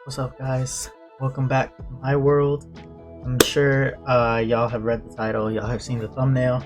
What's up, guys? Welcome back to my world. I'm sure y'all have read the title, y'all have seen the thumbnail,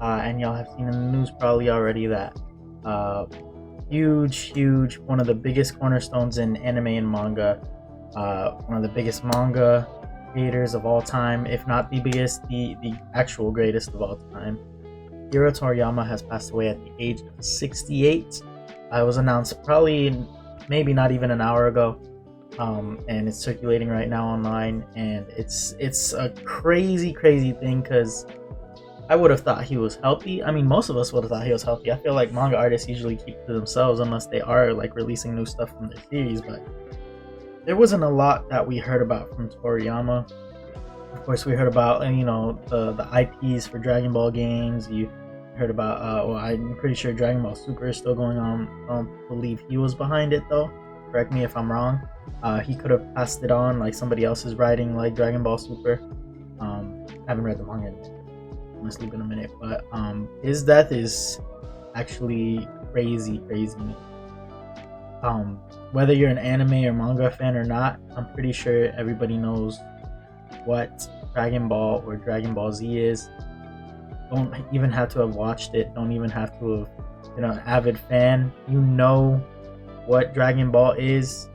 and y'all have seen in the news probably already that uh, huge, one of the biggest cornerstones in anime and manga, one of the biggest manga creators of all time, if not the biggest, the actual greatest of all time. Akira Toriyama has passed away at the age of 68. It was announced maybe not even an hour ago. And it's circulating right now online, and it's a crazy thing because I would have thought he was healthy. I mean, most of us would have thought he was healthy. I feel like manga artists usually keep to themselves unless they are like releasing new stuff from their series, but there wasn't a lot that we heard about from Toriyama. Of course, we heard about the IPs for Dragon Ball games. You heard about I'm pretty sure Dragon Ball Super is still going on. I don't believe he was behind it though. Correct me if I'm wrong. He could have passed it on, like somebody else is writing like Dragon Ball Super. Haven't read the manga yet. It's been a minute, but his death is actually crazy. Whether you're an anime or manga fan or not, I'm pretty sure everybody knows what Dragon Ball or Dragon Ball Z is. Don't even have to have watched it. Don't even have to have been an avid fan. You know what Dragon Ball is.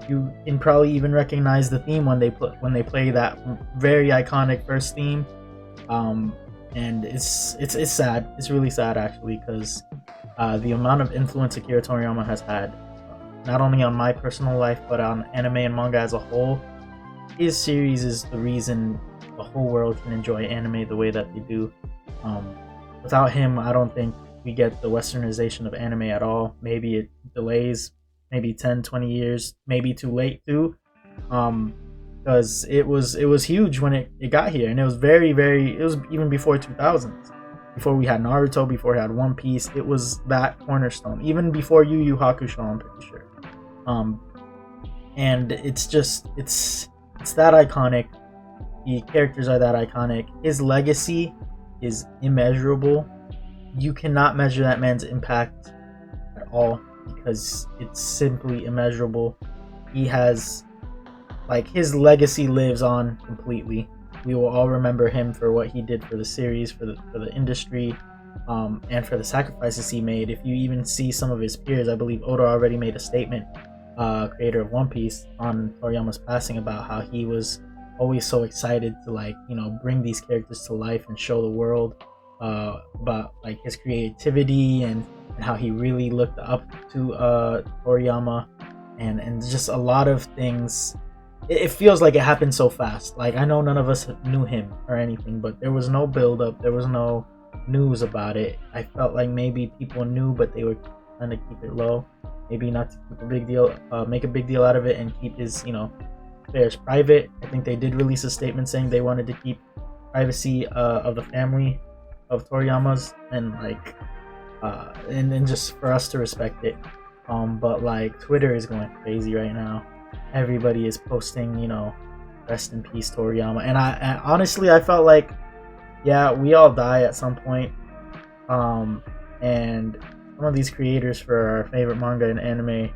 You can probably even recognize the theme when they play that very iconic first theme. And it's sad. It's really sad actually, because the amount of influence Akira Toriyama has had, not only on my personal life but on anime and manga as a whole. His series is the reason the whole world can enjoy anime the way that they do. Without him, I don't think we get the westernization of anime at all. Maybe it delays maybe 10-20 years, maybe too late too, because it was huge when it got here, and it was it was even before 2000s, before we had Naruto, before we had One Piece. It was that cornerstone, even before Yu Yu Hakusho, I'm pretty sure. And it's that iconic. The characters are that iconic. His legacy is immeasurable. You cannot measure that man's impact at all, because it's simply immeasurable. He has, like, his legacy lives on completely. We will all remember him for what he did for the series, for the industry, and for the sacrifices he made. If you even see some of his peers, I believe Oda already made a statement, creator of One Piece, on Toriyama's passing, about how he was always so excited to bring these characters to life and show the world about like his creativity and how he really looked up to Toriyama, and just a lot of things. It feels like it happened so fast. Like, I know none of us knew him or anything, but there was no build up, there was no news about it. I felt like maybe people knew, but they were trying to keep it low, maybe not to keep a big deal, make a big deal out of it, and keep his affairs private. I think they did release a statement saying they wanted to keep privacy of the family of Toriyama's, and and just for us to respect it. But like, Twitter is going crazy right now. Everybody is posting, rest in peace Toriyama. And honestly, I felt like, yeah, we all die at some point. And some of these creators for our favorite manga and anime,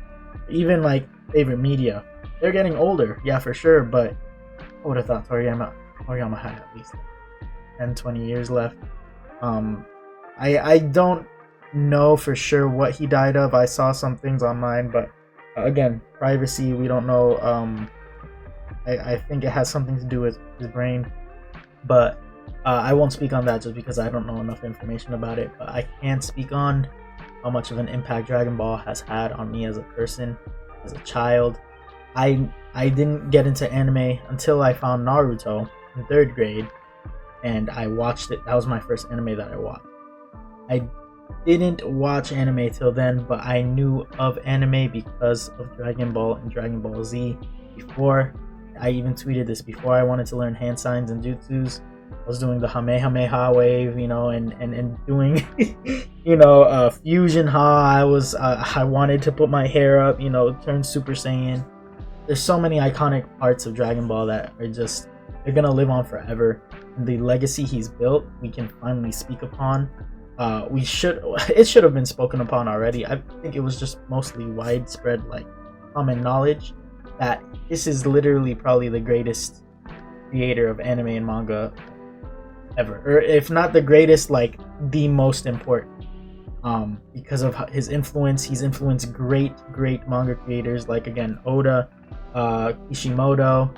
even like favorite media, they're getting older, yeah, for sure. But I would have thought Toriyama had at least 10-20 years left. I don't know for sure what he died of. I saw some things online, but again, privacy, we don't know. I think it has something to do with his brain, but I won't speak on that just because I don't know enough information about it. But I can speak on how much of an impact Dragon Ball has had on me as a person, as a child. I didn't get into anime until I found Naruto in 3rd grade, and I watched it. That was my first anime that I watched. I didn't watch anime till then, but I knew of anime because of Dragon Ball and Dragon Ball Z. Before, I even tweeted this, before I wanted to learn hand signs and jutsus, I was doing the Kamehameha wave, and doing, Fusion Ha. I wanted to put my hair up, turn Super Saiyan. There's so many iconic parts of Dragon Ball that are just, they're gonna live on forever. And the legacy he's built, we can finally speak upon. It should have been spoken upon already. I think it was just mostly widespread, like, common knowledge. that this is literally probably the greatest creator of anime and manga ever, or if not the greatest, like the most important. Because of his influence, he's influenced great manga creators like, again, Oda, Kishimoto,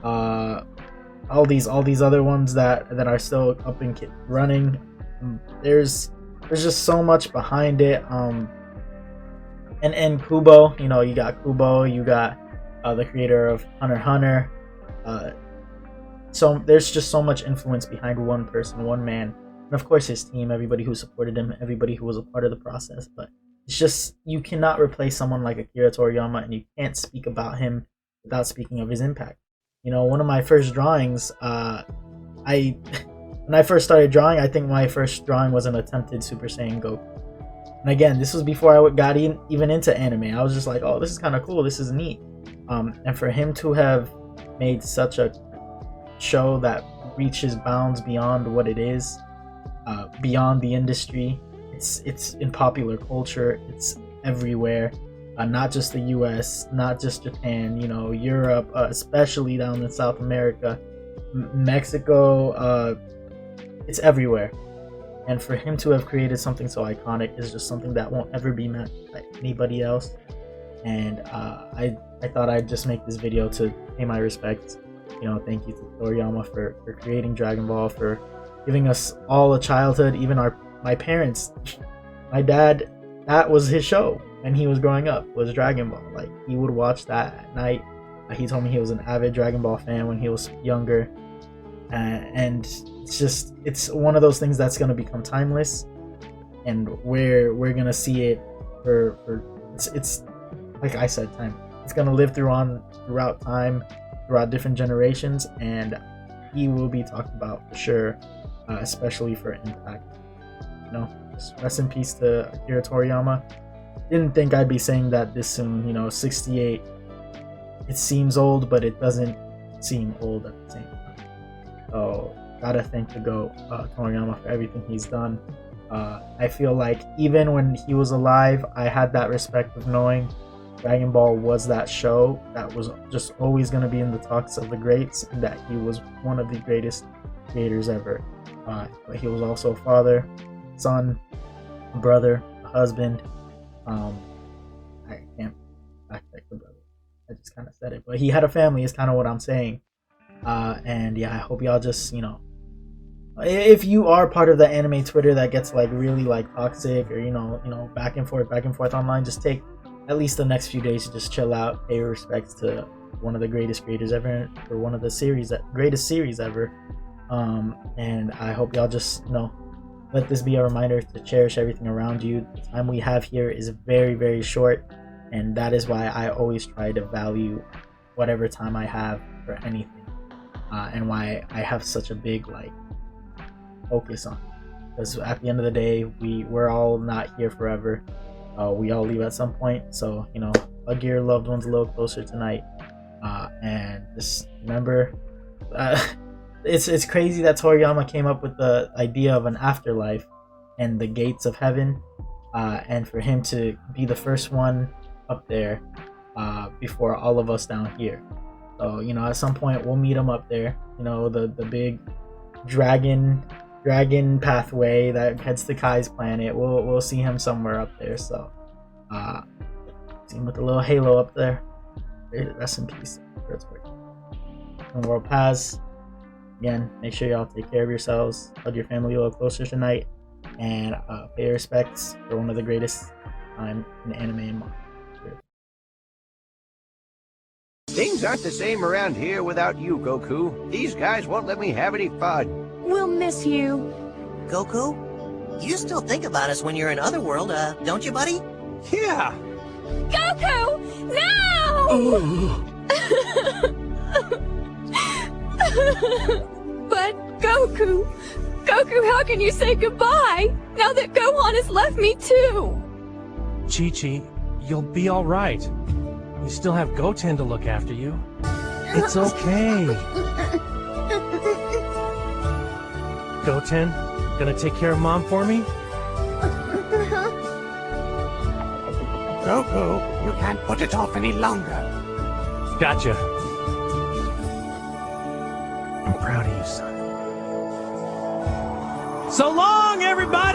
all these other ones that are still up and running. There's just so much behind it. And Kubo, you know, you got Kubo, you got the creator of Hunter x Hunter. So there's just so much influence behind one person, one man, and of course his team, everybody who supported him, everybody who was a part of the process. But it's just, you cannot replace someone like Akira Toriyama, and you can't speak about him without speaking of his impact. You know, one of my first drawings, when I first started drawing, I think my first drawing was an attempted Super Saiyan Goku. And again, this was before I got even into anime. I was just like, oh, this is kind of cool, this is neat. And for him to have made such a show that reaches bounds beyond what it is, beyond the industry, it's in popular culture, it's everywhere, not just the US, not just Japan, you know, Europe, especially down in South America, Mexico, it's everywhere. And for him to have created something so iconic is just something that won't ever be met by anybody else. And I thought I'd just make this video to pay my respects. You know, thank you to Toriyama for creating Dragon Ball, for giving us all a childhood, even my parents. My dad, that was his show when he was growing up, was Dragon Ball. Like, he would watch that at night. He told me he was an avid Dragon Ball fan when he was younger. And it's one of those things that's going to become timeless, and we're going to see it for it's like I said, time. It's going to live throughout time, throughout different generations, and he will be talked about for sure, especially for impact. You know, just rest in peace to Akira Toriyama. Didn't think I'd be saying that this soon. You know, 68. It seems old, but it doesn't seem old at the same time. So gotta thank the GOAT, Toriyama, for everything he's done. I feel like even when he was alive, I had that respect of knowing Dragon Ball was that show that was just always going to be in the talks of the greats, and that he was one of the greatest creators ever. But he was also a father, son, a brother, a husband. I can't backtrack the brother. I just kind of said it, but he had a family is kind of what I'm saying. And yeah, I hope y'all just, you know, if you are part of the anime Twitter that gets like really like toxic, or you know back and forth online, just take at least the next few days to just chill out, pay respects to one of the greatest creators ever, or one of the greatest series ever. And I hope y'all just, you know, let this be a reminder to cherish everything around you. The time we have here is very, very short, and that is why I always try to value whatever time I have for anything, and why I have such a big like focus on it. Because at the end of the day, we're all not here forever. We all leave at some point, so you know, hug your loved ones a little closer tonight, and just remember, it's crazy that Toriyama came up with the idea of an afterlife and the gates of heaven, and for him to be the first one up there before all of us down here. So you know, at some point we'll meet him up there. You know, the big dragon pathway that heads to Kai's planet. We'll see him somewhere up there. So see him with a little halo up there. Rest in peace. And World Paz. Again, make sure y'all take care of yourselves, hug your family a little closer tonight, and pay your respects for one of the greatest time in anime and manga. Things aren't the same around here without you, Goku. These guys won't let me have any fun. We'll miss you. Goku, you still think about us when you're in Otherworld, don't you, buddy? Yeah. Goku! No! But Goku, how can you say goodbye now that Gohan has left me too? Chi-Chi, you'll be all right. You still have Goten to look after you. It's okay. Goten, gonna take care of Mom for me? Goku, you can't put it off any longer. Gotcha. I'm proud of you, son. So long, everybody!